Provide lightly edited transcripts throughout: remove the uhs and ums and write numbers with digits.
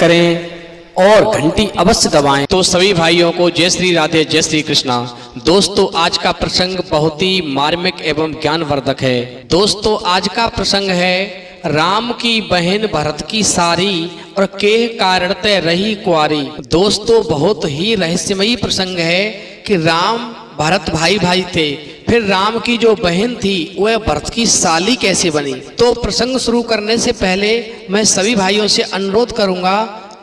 करें और घंटी अवश्य दबाएं। तो सभी भाइयों को जय श्री राधे, जय श्री कृष्णा। दोस्तों, आज का प्रसंग बहुत ही मार्मिक एवं ज्ञानवर्धक है। दोस्तों, आज का प्रसंग है राम की बहन भरत की सारी और के कारण तय रही कुंवारी। दोस्तों, बहुत ही रहस्यमयी प्रसंग है कि राम भरत भाई भाई थे, फिर राम की जो बहन थी वह भरत की साली कैसे बनी। तो प्रसंग शुरू करने से पहले मैं सभी भाइयों से अनुरोध करूंगा,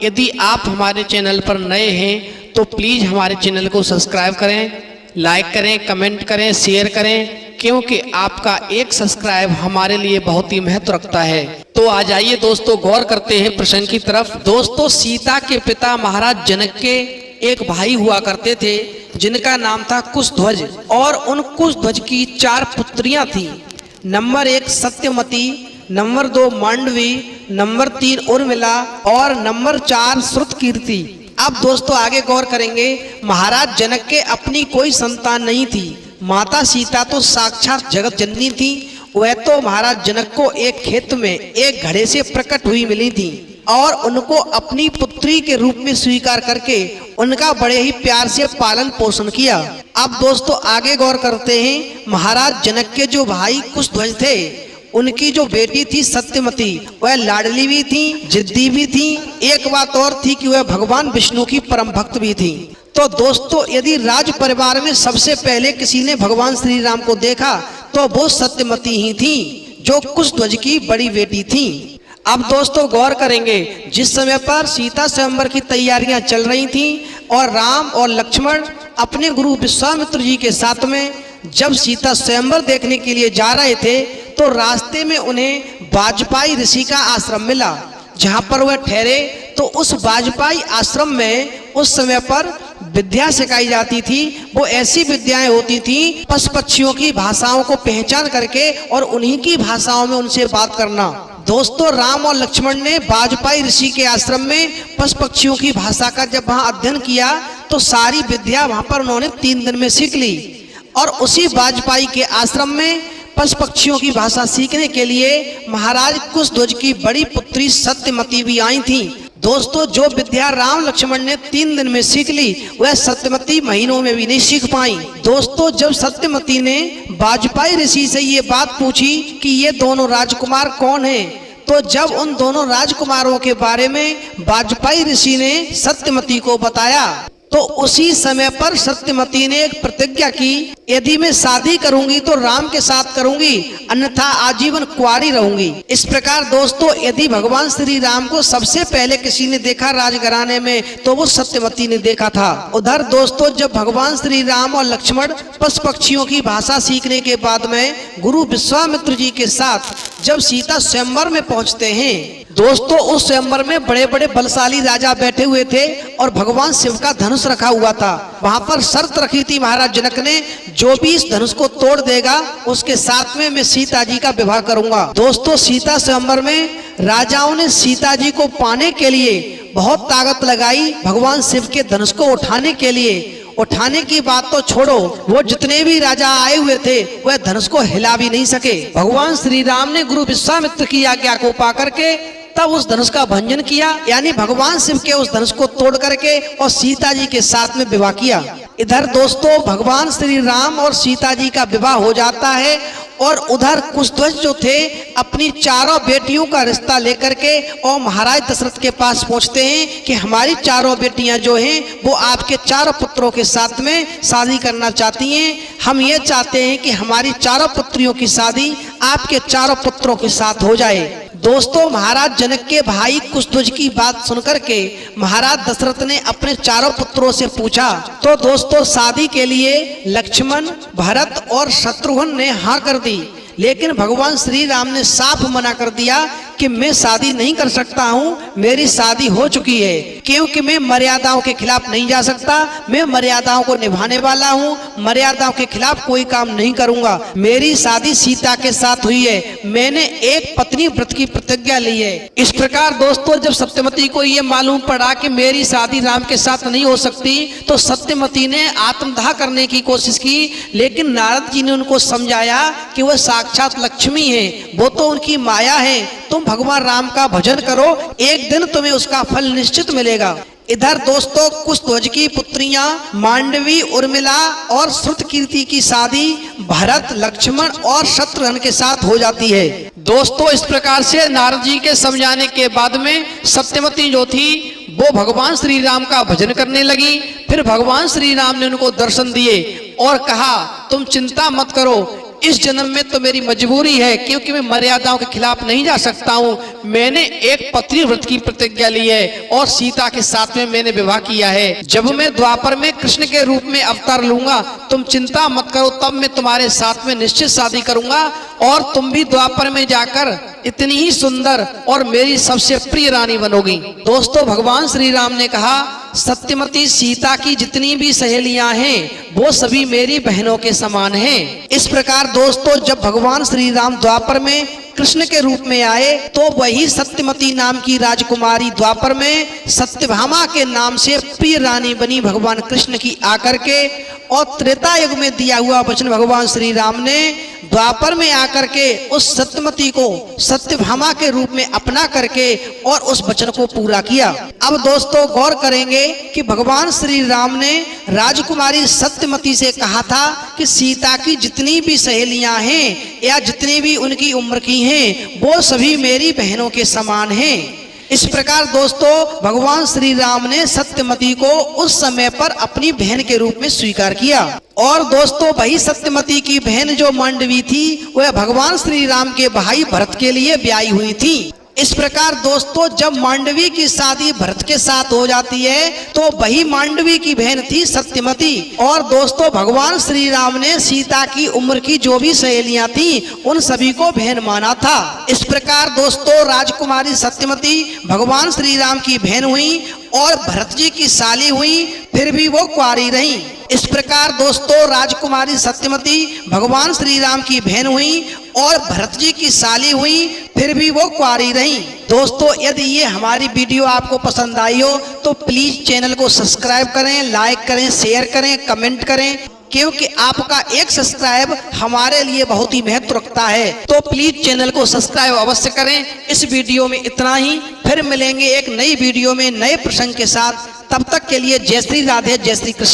यदि आप हमारे चैनल पर नए हैं तो प्लीज हमारे चैनल को सब्सक्राइब करें, लाइक करें, कमेंट करें, शेयर करें, क्योंकि आपका एक सब्सक्राइब हमारे लिए बहुत ही महत्व रखता है। तो आ जाइए दोस्तों, गौर करते हैं प्रसंग की तरफ। दोस्तों, सीता के पिता महाराज जनक के एक भाई हुआ करते थे जिनका नाम था कुशध्वज, और उन कुशध्वज की 4 पुत्रियां थी। Number 1 Satyamati, number 2 Mandavi, number 3 Urmila और नंबर 4 श्रुतकीर्ति। अब दोस्तों आगे गौर करेंगे। महाराज जनक के अपनी कोई संतान नहीं थी। माता सीता तो साक्षात जगत जननी थी। वह तो महाराज जनक को एक खेत में एक घड़े से प्रकट हुई मिली थी और उनको अपनी पुत्री के रूप में स्वीकार करके उनका बड़े ही प्यार से पालन पोषण किया। अब दोस्तों आगे गौर करते हैं। महाराज जनक के जो भाई कुशध्वज थे, उनकी जो बेटी थी सत्यमती, वह लाडली भी थी, जिद्दी भी थी। एक बात और थी कि वह भगवान विष्णु की परम भक्त भी थी। तो दोस्तों, यदि राज परिवार में सबसे पहले किसी ने भगवान श्री राम को देखा तो वो सत्यमती ही थी, जो कुशध्वज की बड़ी बेटी थी। अब दोस्तों गौर करेंगे, जिस समय पर सीता स्वयंवर की तैयारियां चल रही थी और राम और लक्ष्मण अपने गुरु विश्वामित्र जी के साथ में जब सीता स्वयंवर देखने के लिए जा रहे थे, तो रास्ते में उन्हें वाजपेयी ऋषि का आश्रम मिला, जहां पर वह ठहरे। तो उस वाजपेयी आश्रम में उस समय पर विद्या सिखाई जाती थी। वो ऐसी विद्याएं होती थी पशु पक्षियों की भाषाओं को पहचान करके और उन्हीं की भाषाओं में उनसे बात करना। दोस्तों, राम और लक्ष्मण ने वाजपेयी ऋषि के आश्रम में पशु पक्षियों की भाषा का जब वहां अध्ययन किया तो सारी विद्या वहां पर उन्होंने 3 दिन में सीख ली। और उसी वाजपेयी के आश्रम में पशु पक्षियों की भाषा सीखने के लिए महाराज कुशध्वज की बड़ी पुत्री सत्यमती भी आई थी। दोस्तों, जो विद्या राम लक्ष्मण ने 3 दिन में सीख ली, वह सत्यमती महीनों में भी नहीं सीख पाई। दोस्तों, जब सत्यमती ने वाजपेयी ऋषि से ये बात पूछी कि ये दोनों राजकुमार कौन हैं, तो जब उन दोनों राजकुमारों के बारे में वाजपेयी ऋषि ने सत्यमती को बताया, तो उसी समय पर सत्यमती ने एक प्रतिज्ञा की, यदि मैं शादी करूंगी तो राम के साथ करूंगी, अन्यथा आजीवन कुंवारी रहूंगी। इस प्रकार दोस्तों, यदि भगवान श्री राम को सबसे पहले किसी ने देखा राजघराने में तो वो सत्यमती ने देखा था। उधर दोस्तों, जब भगवान श्री राम और लक्ष्मण पशु पक्षियों की भाषा सीखने के बाद में गुरु विश्वामित्र जी के साथ जब सीता स्वयंवर में पहुंचते हैं, दोस्तों उस स्वयंवर में बड़े बड़े बलशाली राजा बैठे हुए थे और भगवान शिव का धनुष रखा हुआ था। वहां पर शर्त रखी थी महाराज जनक ने, जो भी इस धनुष को तोड़ देगा उसके साथ में मैं सीता जी का विवाह करूंगा। दोस्तों, सीता स्वयंवर में राजाओं ने सीता जी को पाने के लिए बहुत ताकत लगाई। भगवान शिव के धनुष को उठाने के लिए, उठाने की बात तो छोड़ो, वो जितने भी राजा आए हुए थे वह धनुष को हिला भी नहीं सके। भगवान श्री राम ने गुरु विश्वामित्र की आज्ञा को पा करके तब उस धनुष का भंजन किया, यानी भगवान शिव के उस धनुष को तोड़ करके और सीता जी के साथ में विवाह किया। इधर दोस्तों भगवान श्री राम और सीता जी का विवाह हो जाता है और उधर कुशध्वज जो थे अपनी 4 बेटियों का रिश्ता लेकर के और महाराज दशरथ के पास पहुंचते हैं कि हमारी 4 बेटियां जो हैं वो आपके 4 पुत्रों के साथ में शादी करना चाहती हैं। हम ये चाहते हैं कि हमारी 4 पुत्रियों की शादी आपके 4 पुत्रों के साथ हो जाए। दोस्तों, महाराज जनक के भाई कुशध्वज की बात सुनकर के महाराज दशरथ ने अपने 4 पुत्रों से पूछा, तो दोस्तों शादी के लिए लक्ष्मण, भरत और शत्रुघ्न ने हाँ कर दी, लेकिन भगवान श्री राम ने साफ मना कर दिया कि मैं शादी नहीं कर सकता हूँ, मेरी शादी हो चुकी है, क्योंकि मैं मर्यादाओं के खिलाफ नहीं जा सकता, मैं मर्यादाओं को निभाने वाला हूँ। मर्यादाओं के खिलाफ कोई काम नहीं करूंगा। मेरी शादी सीता के साथ हुई है, मैंने एक पत्नी व्रत की प्रतिज्ञा ली है। इस प्रकार दोस्तों जब सत्यवती को ये मालूम पड़ा कि मेरी शादी राम के साथ नहीं हो सकती, तो सत्यवती ने आत्मदाह करने की कोशिश की, लेकिन नारद जी ने उनको समझाया कि वह साक्षात लक्ष्मी है, वो तो उनकी माया है। तुम भगवान राम का भजन करो, एक दिन तुम्हें उसका फल निश्चित मिलेगा। इधर दोस्तों कुशध्वज की पुत्रियां मांडवी, उर्मिला और श्रुतकीर्ति की शादी भरत, लक्ष्मण और शत्रुघ्न के साथ हो जाती है। दोस्तों इस प्रकार से नारद जी के समझाने के बाद में सत्यवती जो थी वो भगवान श्री राम का भजन करने लगी। फिर भगवान श्री राम ने उनको दर्शन दिए और कहा तुम चिंता मत करो, इस जन्म में तो मेरी मजबूरी है, क्योंकि मैं मर्यादाओं के खिलाफ नहीं जा सकता हूँ। मैंने एक पत्नी व्रत की प्रतिज्ञा ली है और सीता के साथ में मैंने विवाह किया है। जब मैं द्वापर में कृष्ण के रूप में अवतार लूंगा, तुम चिंता मत करो, तब मैं तुम्हारे साथ में निश्चित शादी करूंगा और तुम भी द्वापर में जाकर इतनी ही सुंदर और मेरी सबसे प्रिय रानी बनोगी। दोस्तों भगवान श्री राम ने कहा सत्यवती सीता की जितनी भी सहेलियां हैं वो सभी मेरी बहनों के समान हैं। इस प्रकार दोस्तों जब भगवान श्री राम द्वापर में कृष्ण के रूप में आए, तो वही सत्यवती नाम की राजकुमारी द्वापर में सत्यभामा के नाम से प्रिय रानी बनी भगवान कृष्ण की आकर के। और त्रेता युग में दिया हुआ वचन भगवान श्री राम ने द्वापर में आकर के उस सत्यवती को सत्यभामा के रूप में अपना करके और उस वचन को पूरा किया। अब दोस्तों गौर करेंगे कि भगवान श्री राम ने राजकुमारी सत्यवती से कहा था कि सीता की जितनी भी सहेलियां हैं या जितनी भी उनकी उम्र की हैं वो सभी मेरी बहनों के समान हैं। इस प्रकार दोस्तों भगवान श्री राम ने सत्यवती को उस समय पर अपनी बहन के रूप में स्वीकार किया। और दोस्तों वही सत्यवती की बहन जो मांडवी थी वह भगवान श्री राम के भाई भरत के लिए ब्याही हुई थी। इस प्रकार दोस्तों जब मांडवी की शादी भरत के साथ हो जाती है, तो वही मांडवी की बहन थी सत्यवती। और दोस्तों भगवान श्री राम ने सीता की उम्र की जो भी सहेलियां थी उन सभी को बहन माना था। इस प्रकार दोस्तों राजकुमारी सत्यवती भगवान श्री राम की बहन हुई और भरत जी की साली हुई, फिर भी वो कुंवारी रही। इस प्रकार दोस्तों राजकुमारी सत्यवती भगवान श्री राम की बहन हुई और भरत जी की साली हुई, फिर भी वो कुंवारी रही। दोस्तों यदि ये हमारी वीडियो आपको पसंद आई हो तो प्लीज चैनल को सब्सक्राइब करें, लाइक करें, शेयर करें, कमेंट करें, क्योंकि आपका एक सब्सक्राइब हमारे लिए बहुत ही महत्व रखता है। तो प्लीज चैनल को सब्सक्राइब अवश्य करें। इस वीडियो में इतना ही, फिर मिलेंगे एक नई वीडियो में नए प्रसंग के साथ। तब तक के लिए जय श्री राधे, जय श्री कृष्ण।